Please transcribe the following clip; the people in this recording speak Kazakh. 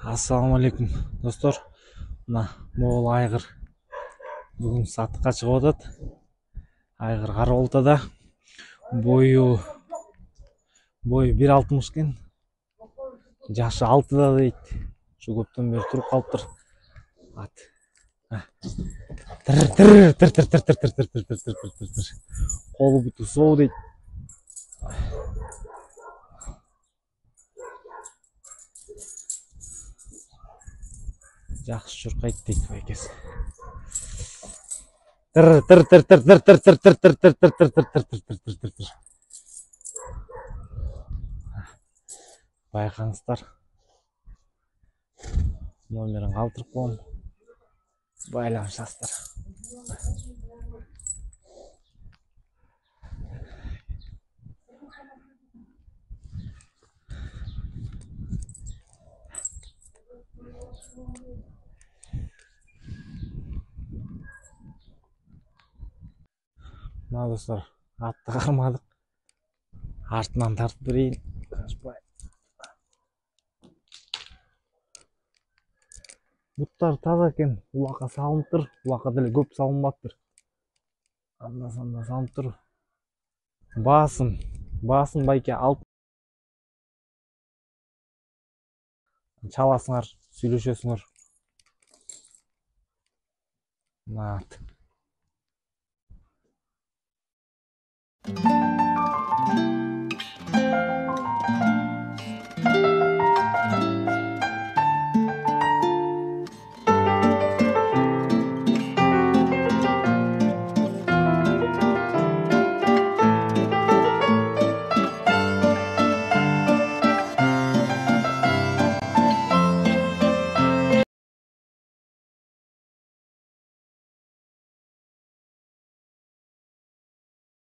Ассаламу алейкум достор. Мына могул айгыр бүгүн сатыкка чыгып атат. Айгыр кара болтада. Бою 1,60 экен. Жашы 6да дейт. Şu көптөн бери туруп калыптыр. Ат. Колу буту соо дейт. Жакшы чуркайт дейт байкеси. Байкаңыздар. Номерин калтырып коем. Байланышасыздар. Мына достор, атты кармадык. Артынан тартып берейин. Буттар таза экен, улакка салыныптыр. Улакка деле көп салынбаптыр. Анда-санда салыныптыр. Баасын байке алып чаласыңар, сүйлөшөсүңөр. Мына